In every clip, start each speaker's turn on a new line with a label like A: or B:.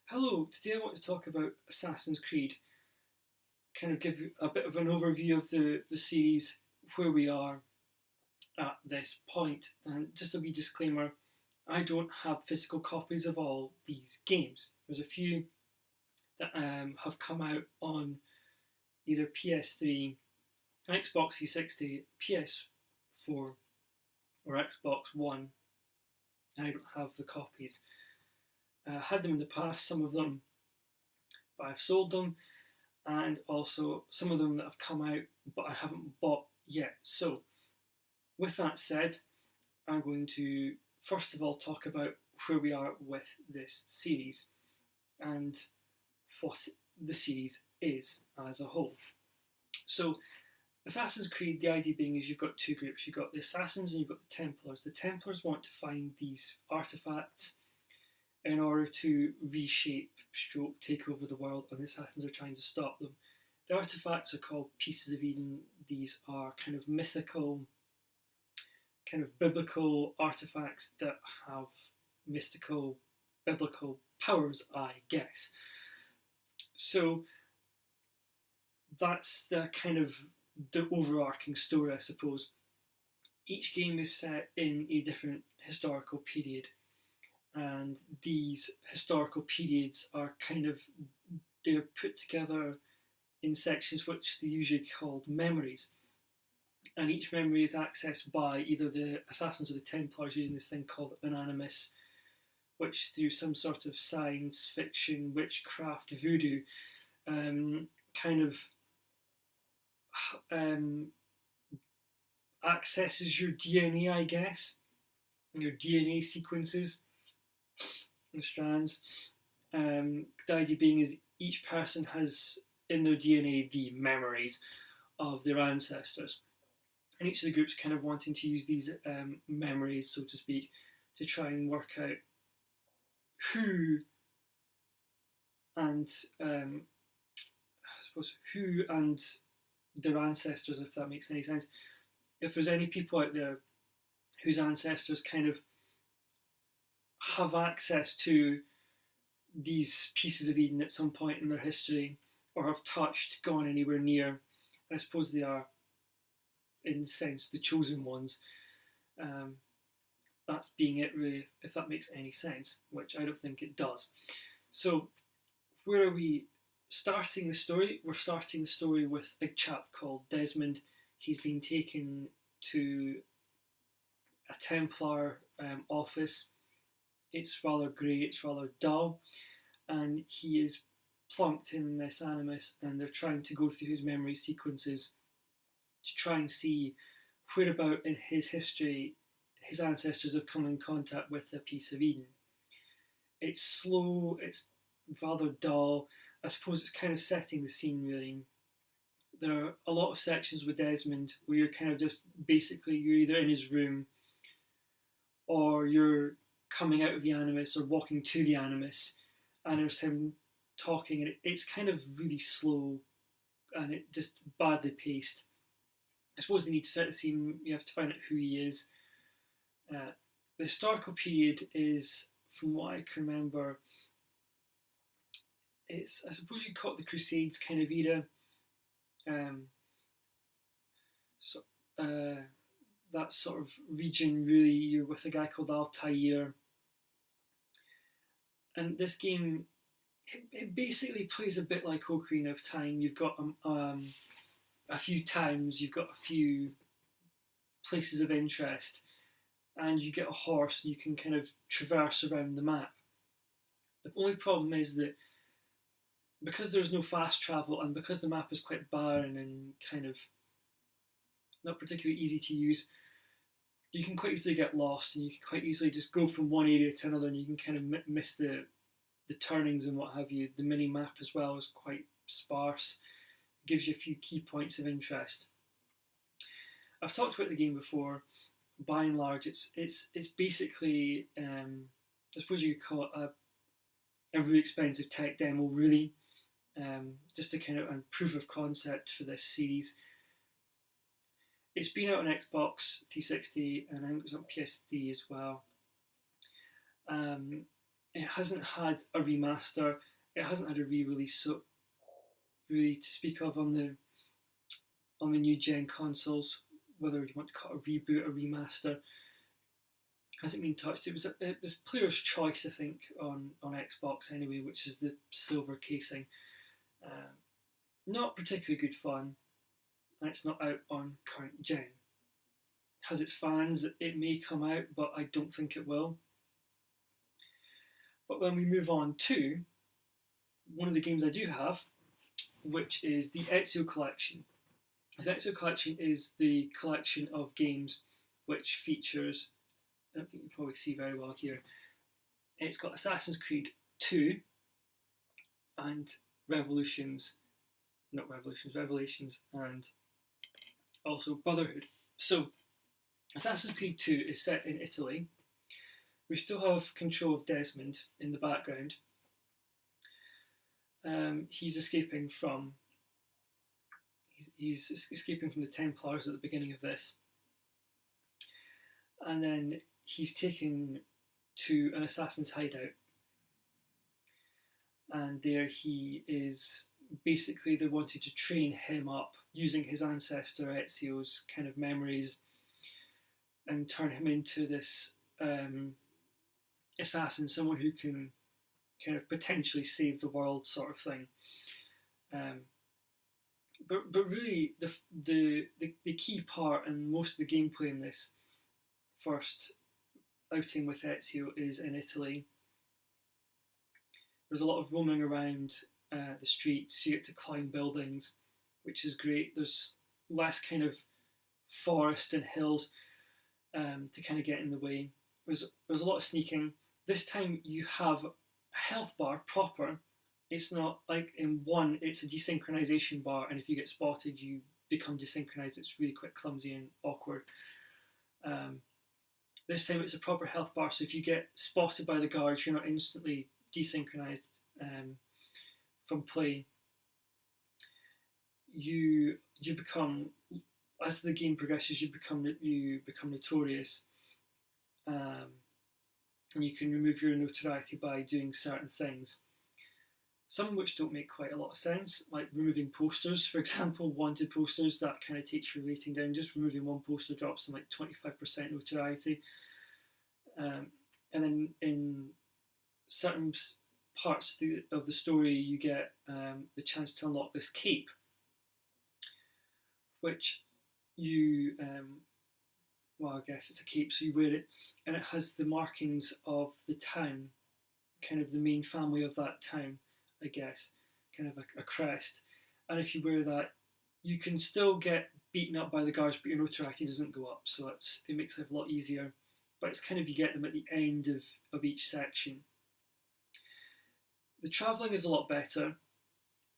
A: Hello, today I want to talk about Assassin's Creed, kind of give you a bit of an overview of the series, where we are at this point. And just a wee disclaimer, I don't have physical copies of all these games. There's a few that have come out on either PS3, Xbox 360, PS4, or Xbox One. I don't have the copies. I had them in the past, some of them, but I've sold them, and also some of them that have come out but I haven't bought yet. So, with that said, I'm going to first of all talk about where we are with this series and what the series is as a whole. So, Assassin's Creed, the idea being is you've got two groups. You've got the Assassins and you've got the Templars. The Templars want to find these artifacts in order to reshape, stroke, take over the world, and the Assassins are trying to stop them. The artifacts are called Pieces of Eden. These are kind of mythical, kind of biblical artifacts that have mystical, biblical powers, I guess. So that's the kind of the overarching story, I suppose. Each game is set in a different historical period, and these historical periods are kind of they're put together in sections which they usually called memories, and each memory is accessed by either the assassins or the Templars using this thing called an animus, which through some sort of science fiction, witchcraft, voodoo, kind of um, accesses your DNA, I guess, your DNA sequences and strands. The idea being is each person has in their DNA the memories of their ancestors, and each of the groups kind of wanting to use these memories, so to speak, to try and work out who and I suppose who and their ancestors, if that makes any sense. If there's any people out there whose ancestors kind of have access to these pieces of Eden at some point in their history, or have touched, gone anywhere near, I suppose they are, in a sense, the chosen ones. Um, that's being it, really, if that makes any sense, which I don't think it does. So, where are we starting the story? We're starting the story with a chap called Desmond. He's been taken to a Templar office. It's rather grey, it's rather dull, and he is plunked in this animus, and they're trying to go through his memory sequences to try and see whereabout in his history his ancestors have come in contact with a piece of Eden. It's slow, it's rather dull. I suppose it's kind of setting the scene, really. There are a lot of sections with Desmond where you're kind of just basically you're either in his room or you're coming out of the animus or walking to the animus, and there's him talking, and it's kind of really slow and it just badly paced. I suppose they need to set the scene. You have to find out who he is. The historical period is, from what I can remember, it's I suppose you'd call it the Crusades kind of era. Um, so that sort of region, really, you're with a guy called Altair, and this game it basically plays a bit like Ocarina of Time. You've got a few towns, you've got a few places of interest, and you get a horse and you can kind of traverse around the map. The only problem is that because there's no fast travel and because the map is quite barren and kind of not particularly easy to use, you can quite easily get lost and you can quite easily just go from one area to another, and you can kind of miss the turnings and what have you. The mini map as well is quite sparse. It gives you a few key points of interest. I've talked about the game before. By and large, it's basically I suppose you could call it a really expensive tech demo, really, just to kind of a proof of concept for this series. It's been out on Xbox 360 and I think it was on PS3 as well. Um, it hasn't had a remaster, it hasn't had a re-release, so really to speak of on the new gen consoles, whether you want to call it a reboot, a remaster, hasn't been touched. It was player's choice, I think, on Xbox anyway, which is the silver casing. Not particularly good fun, and it's not out on current gen. It has its fans, it may come out, but I don't think it will. But when we move on to one of the games I do have, which is the Ezio Collection. The Ezio Collection is the collection of games which features, I don't think you can probably see very well here, it's got Assassin's Creed 2 and Revelations, and also Brotherhood. So, Assassin's Creed 2 is set in Italy. We still have control of Desmond in the background. He's escaping from the Templars at the beginning of this, and then he's taken to an assassin's hideout, and there he is. Basically, they wanted to train him up using his ancestor Ezio's kind of memories and turn him into this assassin, someone who can kind of potentially save the world, sort of thing. But really, the key part and most of the gameplay in this first outing with Ezio is in Italy. There's a lot of roaming around the streets. You get to climb buildings, which is great. There's less kind of forest and hills to kind of get in the way. There's a lot of sneaking. This time you have a health bar proper. It's not like in 1, it's a desynchronization bar, and if you get spotted, you become desynchronized. It's really quite clumsy and awkward. This time it's a proper health bar, so if you get spotted by the guards, you're not instantly desynchronized from play. You become, as the game progresses, you become notorious, and you can remove your notoriety by doing certain things. Some which don't make quite a lot of sense, like removing posters, for example, wanted posters, that kind of takes your rating down. Just removing one poster drops them like 25% notoriety. And then in certain parts of the story, you get the chance to unlock this cape, which you, well, I guess it's a cape, so you wear it, and it has the markings of the town, kind of the main family of that town, I guess, kind of a crest. And if you wear that, you can still get beaten up by the guards, but your notoriety doesn't go up, so it makes life a lot easier. But it's kind of, you get them at the end of each section. The travelling is a lot better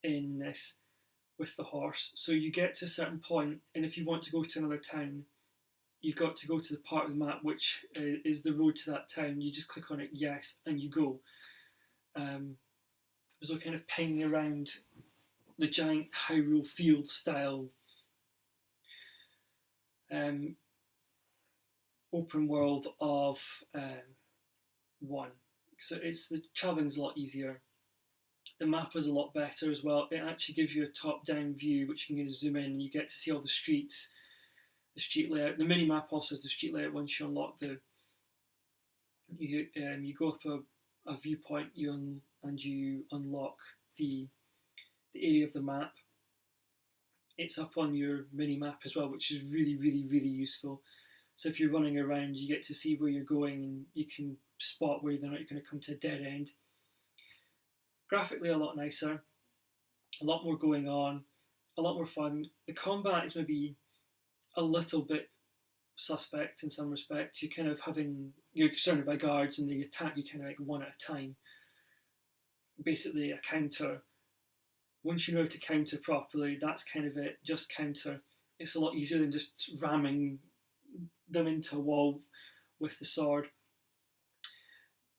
A: in this with the horse. So you get to a certain point, and if you want to go to another town, you've got to go to the part of the map which is the road to that town. You just click on it, yes, and you go. So kind of pinging around the giant Hyrule Field style open world of 1. So the travelling's a lot easier. The map is a lot better as well. It actually gives you a top-down view, which you can zoom in, and you get to see all the streets, the street layout. The mini-map also has the street layout. Once you unlock you go up a viewpoint, and you unlock the area of the map. It's up on your mini-map as well, which is really, really, really useful. So if you're running around, you get to see where you're going, and you can spot whether or not you're going to come to a dead end. Graphically a lot nicer, a lot more going on, a lot more fun. The combat is maybe a little bit suspect in some respect. You're surrounded by guards, and they attack you kind of like one at a time. Basically a counter. Once you know how to counter properly, that's kind of it, just counter. It's a lot easier than just ramming them into a wall with the sword.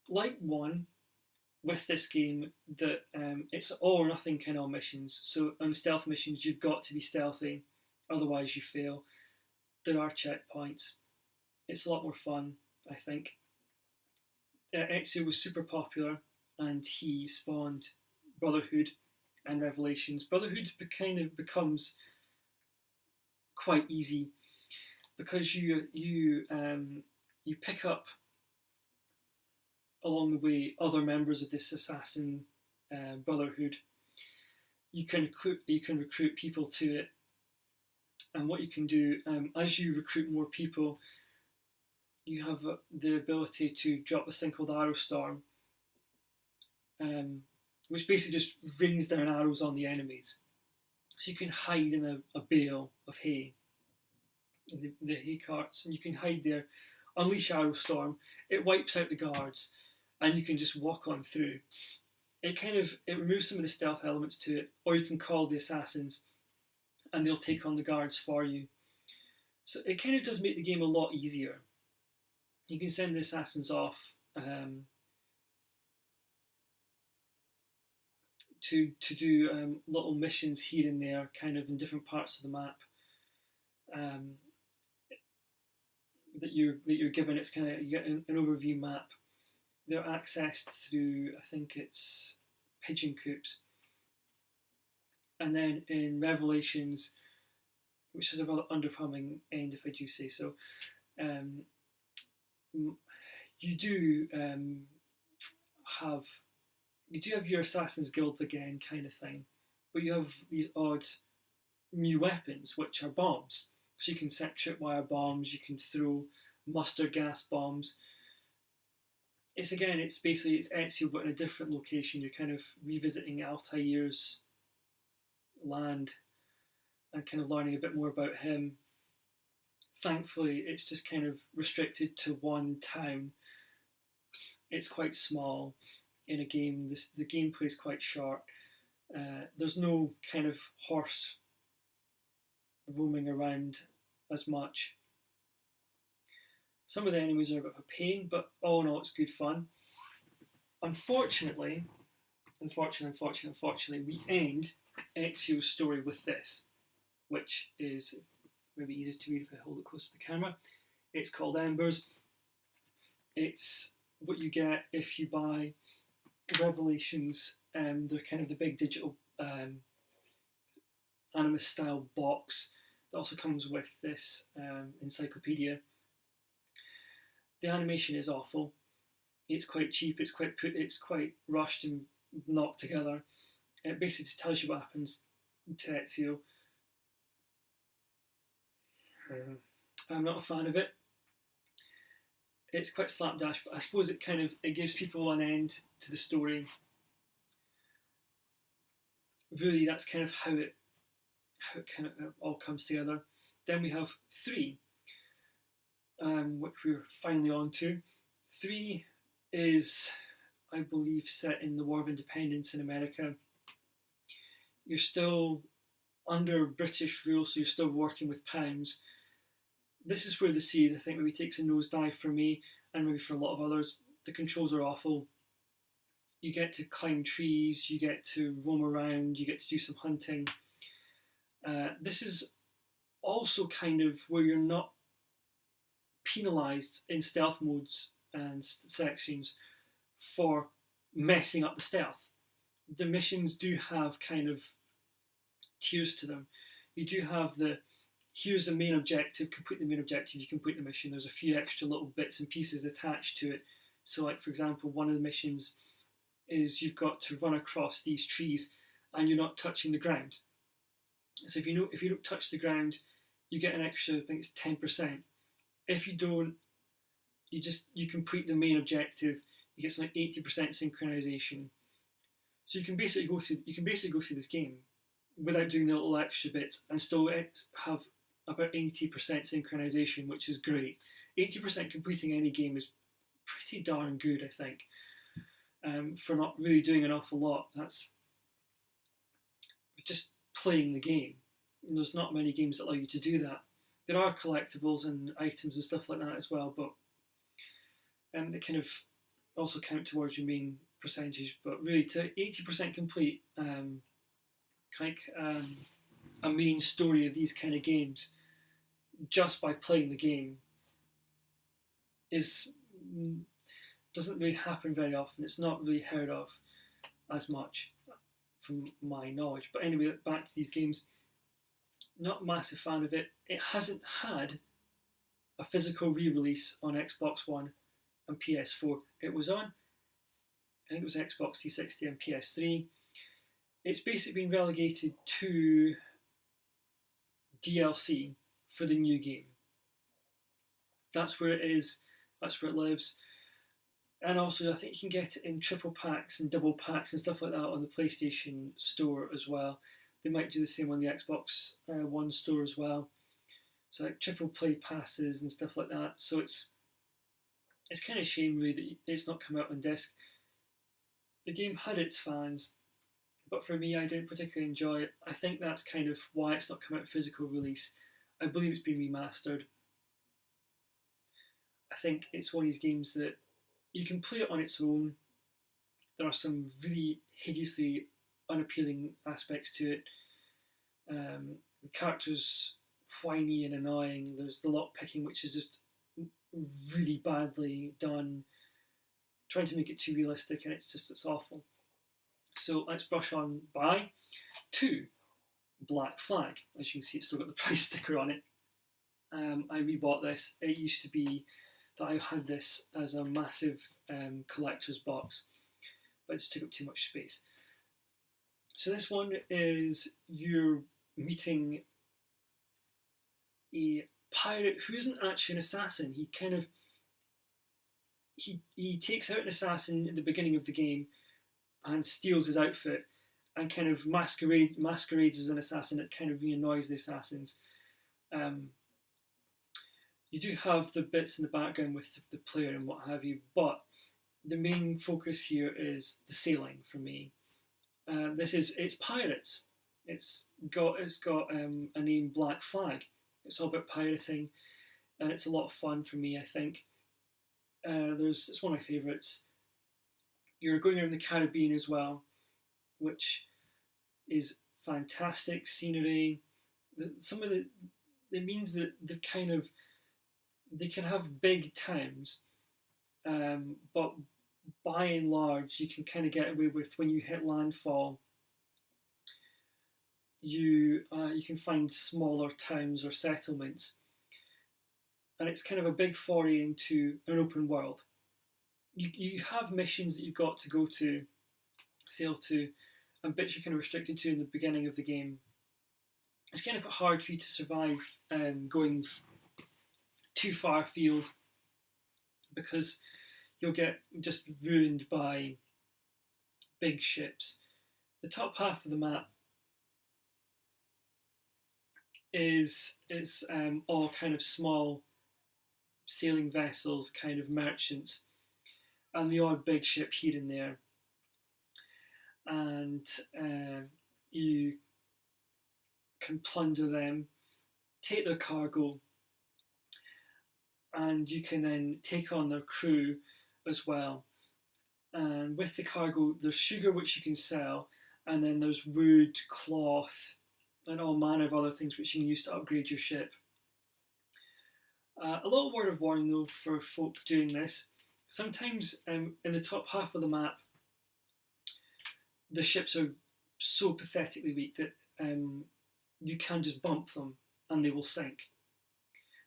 A: Like 1, with this game, that it's all or nothing kind of missions. So on stealth missions, you've got to be stealthy, otherwise you fail. There are checkpoints. It's a lot more fun, I think. Ezio was super popular, and he spawned Brotherhood and Revelations. Brotherhood kind of becomes quite easy because you pick up along the way other members of this assassin brotherhood. You can recruit people to it, and what you can do as you recruit more people, you have the ability to drop this thing called Arrow Storm, which basically just rains down arrows on the enemies. So you can hide in a bale of hay, in the hay carts, and you can hide there, unleash Arrow Storm, it wipes out the guards, and you can just walk on through. It removes some of the stealth elements to it, or you can call the assassins, and they'll take on the guards for you. So it kind of does make the game a lot easier. You can send the assassins off to do little missions here and there, kind of in different parts of the map. That you're given. It's kind of, you get an overview map. They're accessed through, I think it's pigeon coops. And then in Revelations, which is a rather underwhelming end, if I do say so, you do have your Assassin's Guild again kind of thing, but you have these odd new weapons, which are bombs. So you can set tripwire bombs, you can throw mustard gas bombs. It's Ezio, but in a different location. You're kind of revisiting Altair's land and kind of learning a bit more about him. Thankfully, it's just kind of restricted to one town. It's quite small in a game. The gameplay is quite short. There's no kind of horse roaming around as much. Some of the enemies are a bit of a pain, but all in all, it's good fun. Unfortunately, we end Ezio's story with this, which is maybe easier to read if I hold it close to the camera. It's called Embers. It's what you get if you buy Revelations. They're kind of the big digital Animus style box that also comes with this encyclopedia. The animation is awful. It's quite cheap. It's quite rushed and knocked together. It basically just tells you what happens to Ezio. I'm not a fan of it. It's quite slapdash, but I suppose it gives people an end to the story. Really, that's kind of how it kind of all comes together. Then we have 3, which we're finally on to. 3 is, I believe, set in the War of Independence in America. You're still under British rule, so you're still working with pounds. This is where the series, I think, maybe takes a nosedive for me, and maybe for a lot of others. The controls are awful. You get to climb trees, you get to roam around, you get to do some hunting. This is also kind of where you're not penalised in stealth modes and sections for messing up the stealth. The missions do have kind of tiers to them. You do have here's the main objective, complete the main objective, you complete the mission. There's a few extra little bits and pieces attached to it. So like, for example, one of the missions is you've got to run across these trees and you're not touching the ground. So if you don't touch the ground, you get an extra, I think it's 10%. If you don't, you complete the main objective, you get something like 80% synchronization. So you can basically go through this game without doing the little extra bits and still have about 80% synchronization, which is great. 80% completing any game is pretty darn good, I think, for not really doing an awful lot. That's just playing the game. And there's not many games that allow you to do that. There are collectibles and items and stuff like that as well, but they kind of also count towards your main percentage. But really, to 80% complete a main story of these kind of games just by playing the game doesn't really happen very often. It's not really heard of as much from my knowledge. But anyway, back to these games. Not a massive fan of it. It hasn't had a physical re-release on Xbox One and PS4. It was on, I think it was Xbox 360 and PS3. It's basically been relegated to DLC for the new game. That's where it is. That's where it lives. And also, I think you can get it in triple packs and double packs and stuff like that on the PlayStation Store as well. They might do the same on the Xbox One store as well. So like triple play passes and stuff like that. So it's kind of a shame really that it's not come out on disc. The game had its fans, but for me, I didn't particularly enjoy it. I think that's kind of why it's not come out physical release. I believe it's been remastered. I think it's one of these games that you can play it on its own. There are some really hideously unappealing aspects to it. The character's whiny and annoying. There's the lock picking, which is just really badly done, trying to make it too realistic, and it's awful. So let's brush on by to Black Flag. As you can see, it's still got the price sticker on it. I rebought this. It used to be that I had this as a massive collector's box, but it just took up too much space. So this one is you're meeting a pirate who isn't actually an assassin. He takes out an assassin at the beginning of the game and steals his outfit and kind of masquerades as an assassin. It kind of really annoys the assassins. You do have the bits in the background with the player and what have you, but the main focus here is the sailing for me. It's pirates. It's got a name, Black Flag. It's all about pirating, and it's a lot of fun for me. I think it's one of my favourites. You're going around the Caribbean as well, which is fantastic scenery. It means that they can have big towns, but by and large, you can kind of get away with when you hit landfall. You can find smaller towns or settlements, and it's kind of a big foray into an open world. You have missions that you've got to go to, sail to, and bits you're kind of restricted to in the beginning of the game. It's kind of hard for you to survive going too far afield, because you'll get just ruined by big ships. The top half of the map is all kind of small sailing vessels, kind of merchants, and the odd big ship here and there. And you can plunder them, take their cargo, and you can then take on their crew as well. And with the cargo, there's sugar which you can sell, and then there's wood, cloth, and all manner of other things which you can use to upgrade your ship. A little word of warning though for folk doing this. Sometimes in the top half of the map, the ships are so pathetically weak that you can just bump them and they will sink.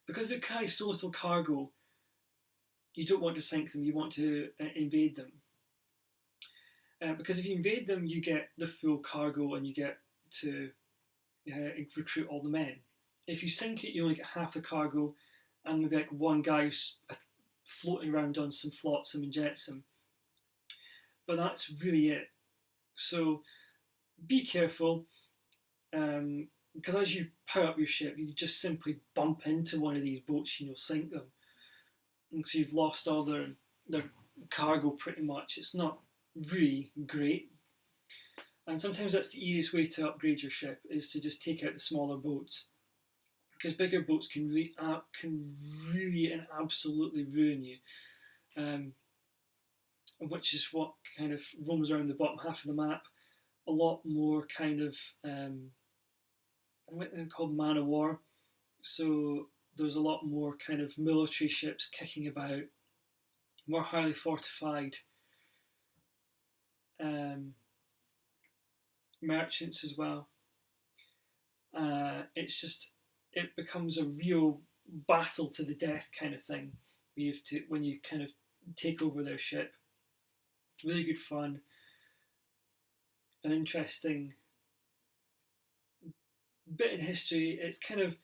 A: Because they carry so little cargo, you don't want to sink them, you want to invade them. Because if you invade them, you get the full cargo and you get to recruit all the men. If you sink it, you only get half the cargo and maybe like one guy floating around on some flotsam and jetsam. But that's really it. So be careful, because as you power up your ship, you just simply bump into one of these boats and you'll sink them. And so you've lost all their cargo pretty much. It's not really great. And sometimes that's the easiest way to upgrade your ship, is to just take out the smaller boats. Because bigger boats can really and absolutely ruin you. Which is what kind of roams around the bottom half of the map. A lot more kind of, what they're called, man of war. So there's a lot more kind of military ships kicking about. more highly fortified merchants as well. It's just, it becomes a real battle to the death kind of thing. When you kind of take over their ship. Really good fun, an interesting bit in history. It's kind of,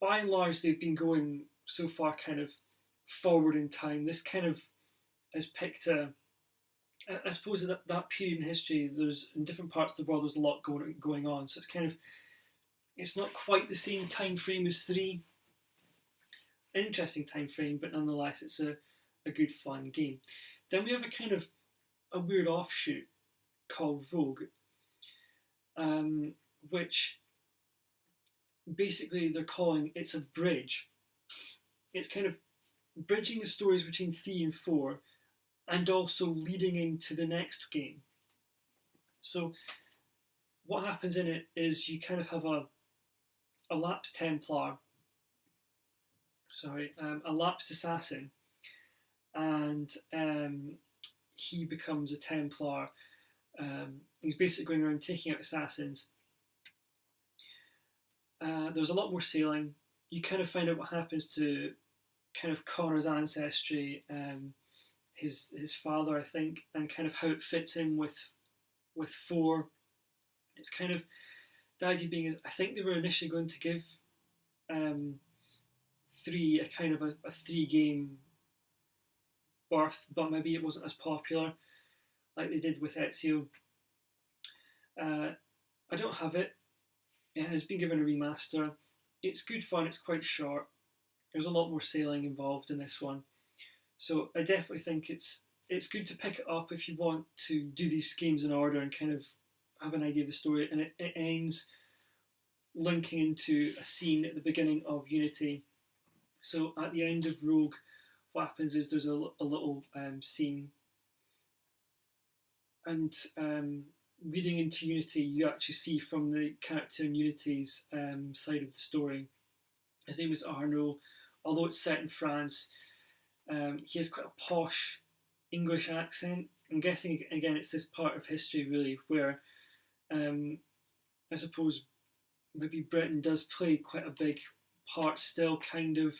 A: by and large, they've been going so far kind of forward in time. This kind of has picked I suppose that period in history, there's in different parts of the world, there's a lot going on. So it's kind of, it's not quite the same time frame as 3. Interesting time frame, but nonetheless, it's a good fun game. Then we have a kind of a weird offshoot called Rogue, which basically they're calling, it's a bridge. It's kind of bridging the stories between 3 and 4, and also leading into the next game. So what happens in it is you kind of have a lapsed Templar, a lapsed assassin, and he becomes a Templar. He's basically going around taking out assassins. There's a lot more sailing. You kind of find out what happens to kind of Connor's ancestry, his father, I think, and kind of how it fits in with 4. It's kind of, the idea being is, I think they were initially going to give 3 a kind of a 3-game birth, but maybe it wasn't as popular like they did with Ezio. I don't have it. It has been given a remaster. It's good fun. It's quite short. There's a lot more sailing involved in this one, so I definitely think it's good to pick it up if you want to do these games in order and kind of have an idea of the story. And it ends linking into a scene at the beginning of Unity. So at the end of Rogue, what happens is there's a little scene, and leading into Unity, you actually see from the character in Unity's side of the story. His name is Arnaud. Although it's set in France, he has quite a posh English accent. I'm guessing, again, it's this part of history really where I suppose maybe Britain does play quite a big part still, kind of.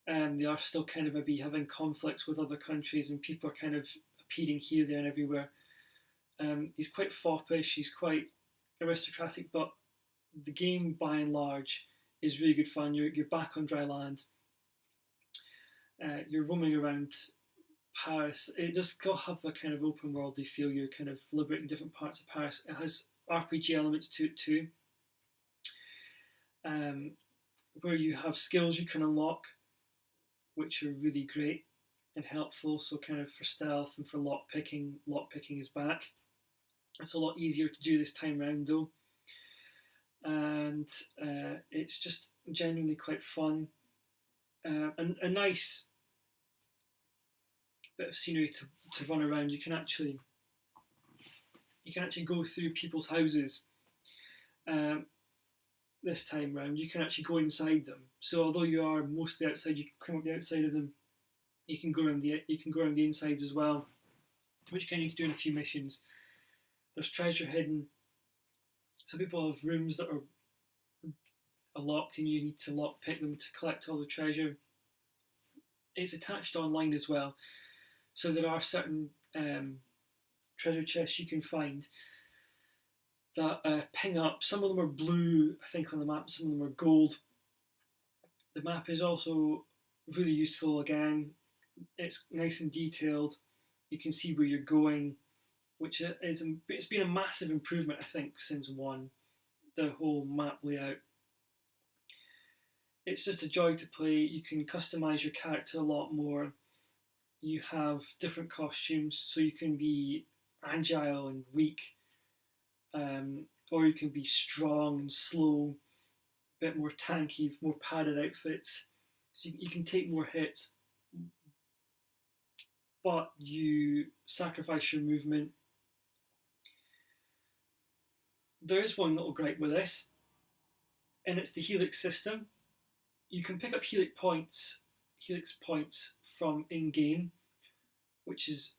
A: They are still kind of maybe having conflicts with other countries, and people are kind of appearing here, there, and everywhere. He's quite foppish, he's quite aristocratic, but the game, by and large, is really good fun. You're back on dry land. You're roaming around Paris. It does still have a kind of open worldly feel. You're kind of liberating different parts of Paris. It has RPG elements to it too, where you have skills you can unlock, which are really great and helpful. So kind of for stealth and for lockpicking is back. It's a lot easier to do this time round though. And it's just genuinely quite fun. And a nice bit of scenery to run around. You can actually go through people's houses. This time round, you can actually go inside them. So although you are mostly outside, you can climb up the outside of them. You can go around the insides as well, which you kind of need to do in a few missions. There's treasure hidden. Some people have rooms that are locked, and you need to lockpick them to collect all the treasure. It's attached online as well, so there are certain treasure chests you can find that ping up. Some of them are blue, I think, on the map. Some of them are gold. The map is also really useful. Again, it's nice and detailed. You can see where you're going, which is, it's been a massive improvement, I think, since 1. The whole map layout. It's just a joy to play. You can customize your character a lot more. You have different costumes, so you can be agile and weak, or you can be strong and slow, a bit more tanky, more padded outfits. So you can take more hits, but you sacrifice your movement. There is one little gripe with this, and it's the Helix system. You can pick up Helix points helix points from in-game, which is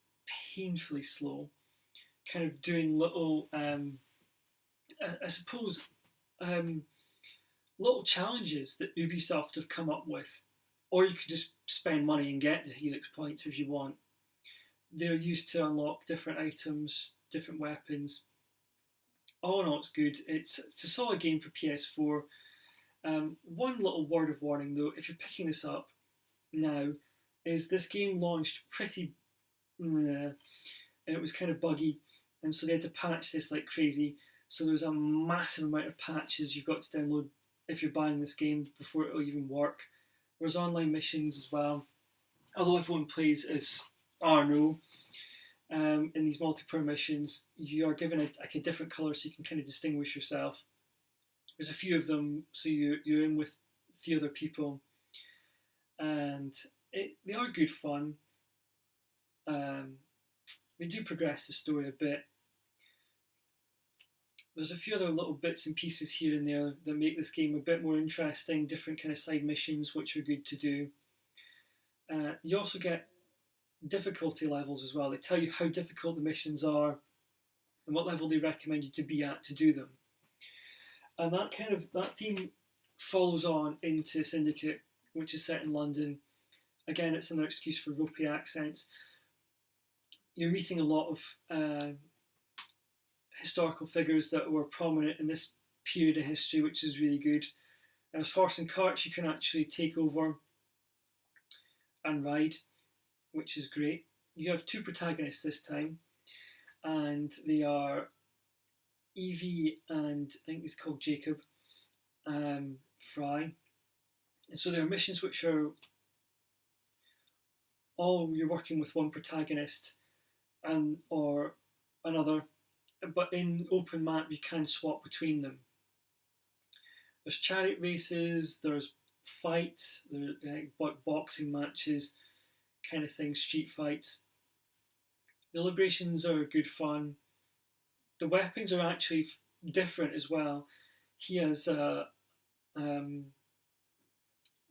A: painfully slow, kind of doing little, I suppose, little challenges that Ubisoft have come up with. Or you could just spend money and get the helix points if you want. They're used to unlock different items, different weapons. All in all, it's good. It's a solid game for PS4. One little word of warning though, if you're picking this up now, is this game launched pretty, and it was kind of buggy, and so they had to patch this like crazy. So there's a massive amount of patches you've got to download if you're buying this game before it'll even work. There's online missions as well. Although everyone plays as Arno, in these multiplayer missions, you are given a different colour so you can kind of distinguish yourself. There's a few of them, so you're in with 3 other people, and they are good fun. They do progress the story a bit. There's a few other little bits and pieces here and there that make this game a bit more interesting, different kind of side missions which are good to do. You also get difficulty levels as well. They tell you how difficult the missions are and what level they recommend you to be at to do them. And that theme follows on into Syndicate, which is set in London. Again, it's another excuse for ropey accents. You're meeting a lot of historical figures that were prominent in this period of history, which is really good. There's horse and carts you can actually take over and ride, which is great. You have 2 protagonists this time, and they are Evie and I think he's called Jacob Fry. And so there are missions which are all you're working with one protagonist or another, but in open map you can swap between them. There's chariot races, there's fights, there's boxing matches, kind of thing, street fights. The liberations are good fun. The weapons are actually different as well. He has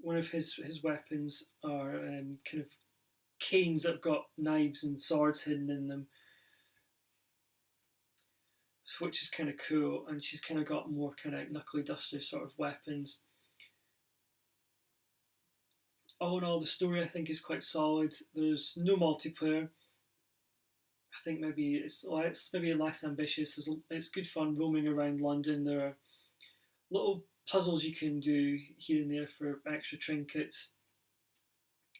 A: one of his weapons are kind of canes that have got knives and swords hidden in them, which is kind of cool. And she's kind of got more kind of knuckly duster sort of weapons. All in all, the story I think is quite solid. There's no multiplayer. I think maybe it's maybe less ambitious. It's good fun roaming around London. There are little puzzles you can do here and there for extra trinkets.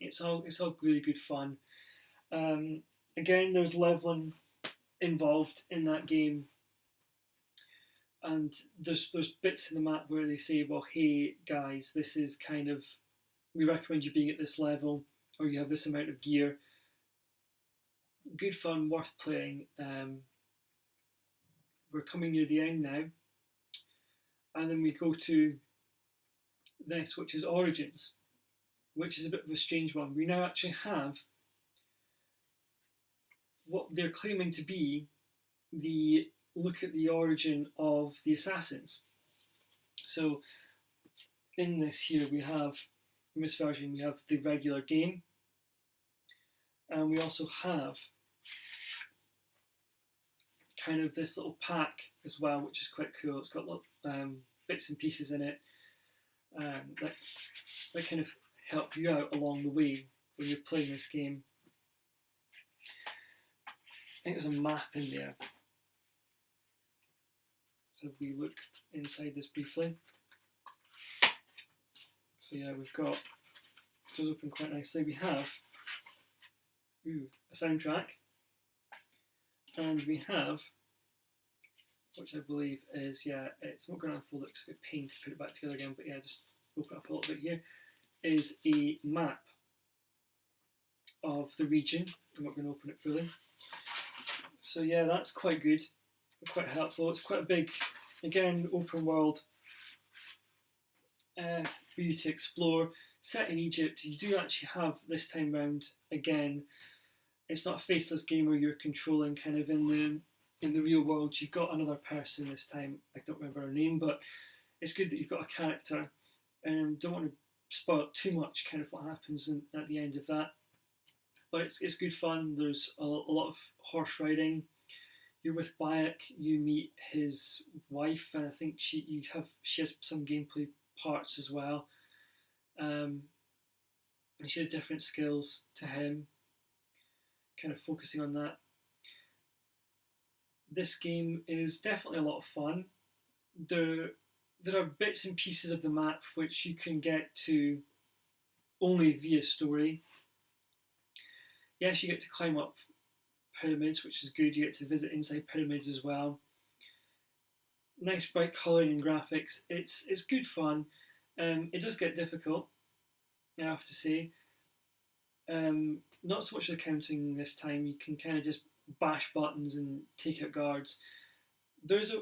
A: It's all really good fun. Again, there's leveling involved in that game, and there's bits in the map where they say, well, hey guys, this is kind of, we recommend you being at this level, or you have this amount of gear. Good fun, worth playing. We're coming near the end now, and then we go to this, which is Origins, which is a bit of a strange one. We now actually have what they're claiming to be the look at the origin of the Assassins. So in this here we have, in this version, we have the regular game, and we also have kind of this little pack as well, which is quite cool. It's got little bits and pieces in it that kind of help you out along the way when you're playing this game. I think there's a map in there. So if we look inside this briefly. So yeah, we've got, it does open quite nicely. We have a soundtrack, and we have, which I believe is, it's not going to unfold it because it's a pain to put it back together again, but yeah, just open up a little bit here, is a map of the region. I'm not going to open it fully. So yeah, that's quite good, quite helpful. It's quite a big, again, open world for you to explore. Set in Egypt, you do actually have this time round, again, it's not a faceless game where you're controlling kind of in the real world. You've got another person this time. I don't remember her name, but it's good that you've got a character. Don't want to spoil too much, kind of what happens at the end of that. But it's good fun. There's a lot of horse riding. You're with Bayek. You meet his wife, and I think she has some gameplay parts as well. And she has different skills to him, kind of focusing on that. This game is definitely a lot of fun. There are bits and pieces of the map which you can get to only via story. Yes, you get to climb up pyramids, which is good. You get to visit inside pyramids as well. Nice bright colouring and graphics. It's good fun. It does get difficult, I have to say. Not so much the counting this time. You can kind of just bash buttons and take out guards. There's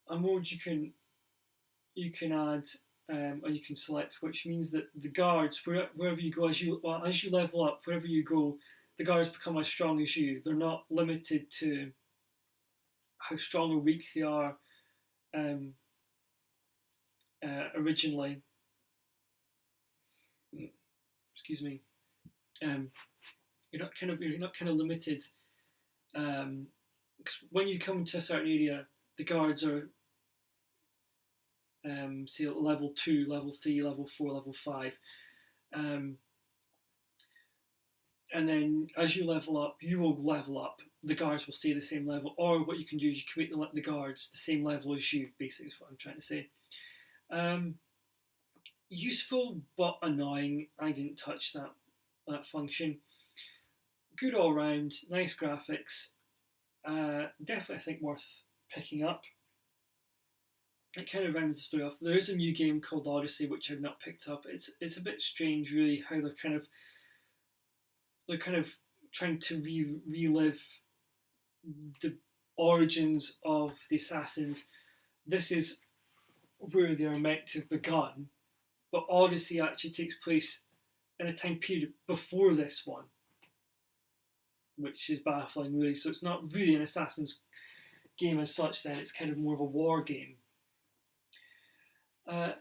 A: a mode you can add, or you can select, which means that the guards, wherever you go, as you level up, wherever you go, the guards become as strong as you. They're not limited to how strong or weak they are originally. Excuse me. You're not kind of limited. Because when you come to a certain area, the guards are say level 2, level 3, level 4, level 5. And then as you level up, you will level up. The guards will stay the same level. Or what you can do is you can make the guards the same level as you, basically is what I'm trying to say. Useful but annoying. I didn't touch that function. Good all round, nice graphics. Definitely I think worth picking up. It kind of rounds the story off. There is a new game called Odyssey which I've not picked up. It's a bit strange really how they're kind of trying to relive the origins of the assassins. This is where they are meant to have begun, but Odyssey actually takes place in a time period before this one, which is baffling really. So it's not really an Assassin's game as such then, it's kind of more of a war game.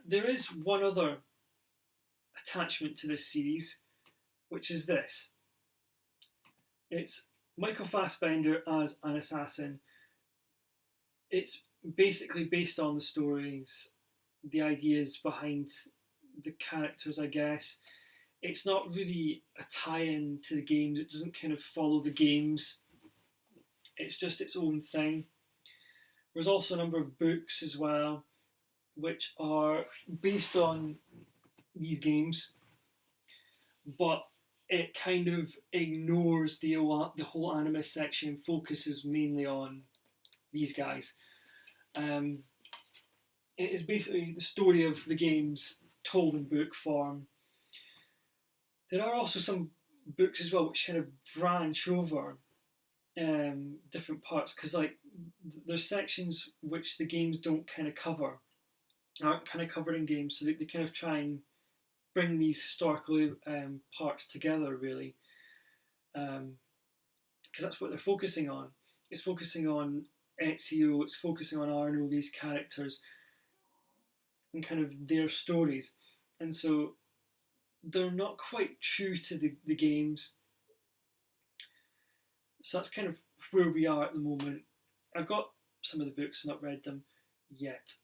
A: There is one other attachment to this series, which is this. It's Michael Fassbender as an assassin. It's basically based on the stories, the ideas behind the characters, I guess. It's not really a tie-in to the games. It doesn't kind of follow the games. It's just its own thing. There's also a number of books as well, which are based on these games, but it kind of ignores the whole Animus section and focuses mainly on these guys. It is basically the story of the games told in book form. There are also some books as well which kind of branch over different parts, because like there's sections which the games don't kind of cover, aren't kind of covered in games, so they kind of try and bring these historical parts together really, because that's what they're focusing on. It's focusing on Ezio, it's focusing on Arno, these characters, and kind of their stories, and so they're not quite true to the games. So that's kind of where we are at the moment. I've got some of the books, I've not read them yet,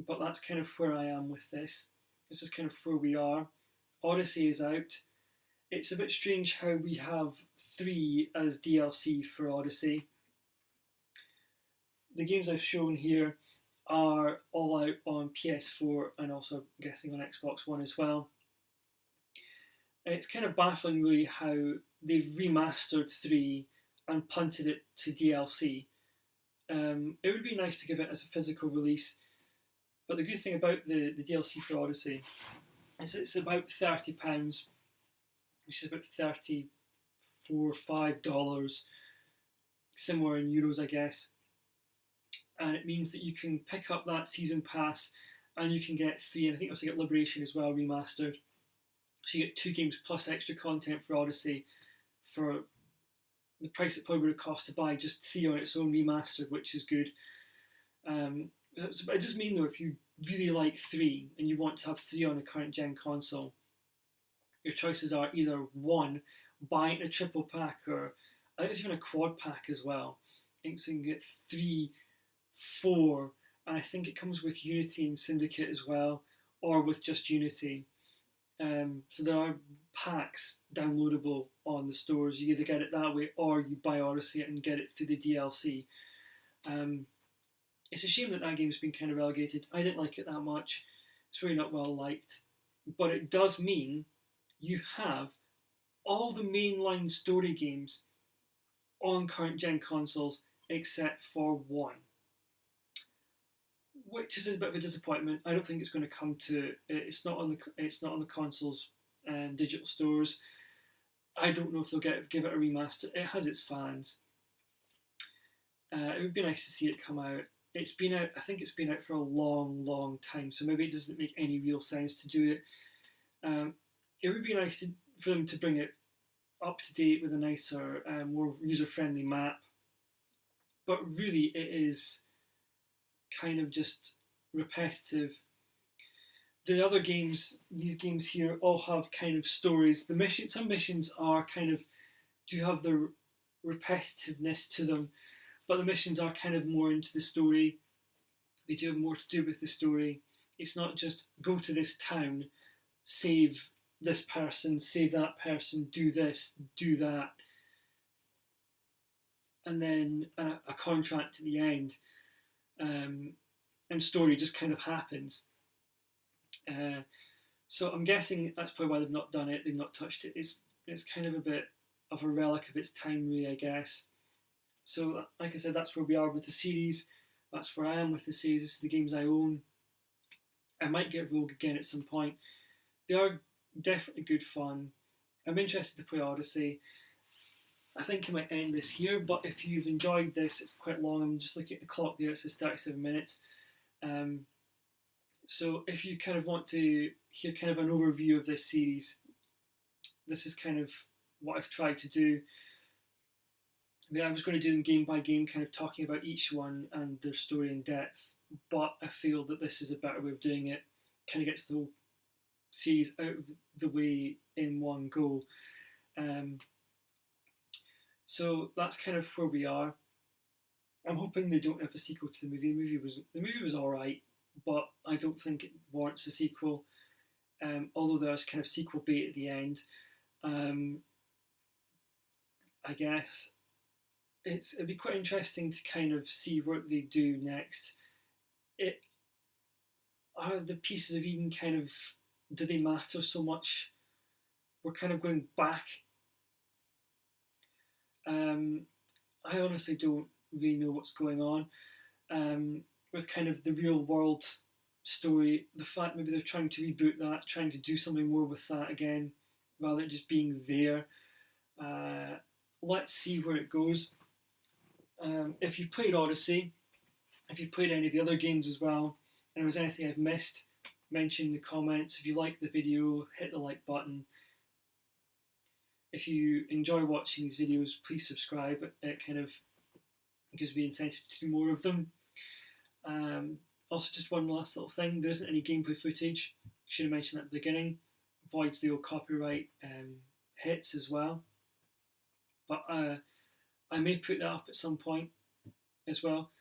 A: but that's kind of where I am with this. This is kind of where we are. Odyssey is out. It's a bit strange how we have 3 as DLC for Odyssey. The games I've shown here are all out on PS4 and also, I'm guessing, on Xbox One as well. It's kind of baffling really how they've remastered 3 and punted it to DLC. It would be nice to give it as a physical release, but the good thing about the DLC for Odyssey is it's about £30, which is about $34 or $5, somewhere in euros, I guess. And it means that you can pick up that season pass and you can get 3, and I think also get Liberation as well remastered. So you get 2 games plus extra content for Odyssey for the price it probably would have cost to buy just 3 on its own remastered, which is good. It does mean though, if you really like 3 and you want to have 3 on a current gen console, your choices are either 1, buying a triple pack, or I think there's even a quad pack as well. I think so you can get 3, 4, and I think it comes with Unity and Syndicate as well, or with just Unity. So there are packs downloadable on the stores. You either get it that way or you buy Odyssey and get it through the DLC. It's a shame that that game's been kind of relegated. I didn't like it that much. It's really not well liked. But it does mean you have all the mainline story games on current gen consoles except for 1, which is a bit of a disappointment. I don't think it's going to come to. It's not on the consoles and digital stores. I don't know if they'll give it a remaster. It has its fans. It would be nice to see it come out. It's been out. I think it's been out for a long, long time. So maybe it doesn't make any real sense to do it. It would be nice for them to bring it up to date with a nicer, more user-friendly map. But really, it is kind of just repetitive. The other games, these games here, all have kind of stories. Some missions are kind of do have the repetitiveness to them, but the missions are kind of more into the story. They do have more to do with the story. It's not just go to this town, save this person, save that person, do this, do that, and then a contract at the end, and story just kind of happens. So I'm guessing that's probably why they've not done it. They've not touched it. It's kind of a bit of a relic of its time, really, I guess. So, like I said, that's where we are with the series. That's where I am with the series. This is the games I own. I might get Rogue again at some point. They are definitely good fun. I'm interested to play Odyssey. I think I might end this here, but if you've enjoyed this, it's quite long. I'm just looking at the clock there. It says 37 minutes. So if you kind of want to hear kind of an overview of this series, this is kind of what I've tried to do. I mean, I was going to do them game by game, kind of talking about each one and their story in depth, but I feel that this is a better way of doing it. Kind of gets the whole series out of the way in one go. So that's kind of where we are. I'm hoping they don't have a sequel to the movie. The movie was all right, but I don't think it warrants a sequel. Although there's kind of sequel bait at the end. I guess it'd be quite interesting to kind of see what they do next. Are the pieces of Eden kind of, do they matter so much? We're kind of going back. I honestly don't really know what's going on with kind of the real world story. The fact maybe they're trying to reboot that, trying to do something more with that again, rather than just being there. Let's see where it goes. If you played Odyssey, if you played any of the other games as well, and there was anything I've missed, mention in the comments. If you liked the video, hit the like button. If you enjoy watching these videos, please subscribe. It kind of gives me incentive to do more of them. Also, just one last little thing. There isn't any gameplay footage. Should have mentioned that at the beginning. Avoids the old copyright hits as well. But I may put that up at some point as well.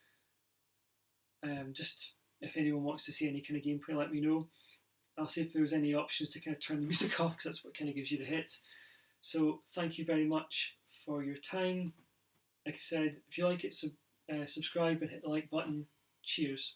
A: Just if anyone wants to see any kind of gameplay, let me know. I'll see if there's any options to kind of turn the music off, because that's what kind of gives you the hits. So thank you very much for your time. Like I said, if you like it, subscribe and hit the like button. Cheers.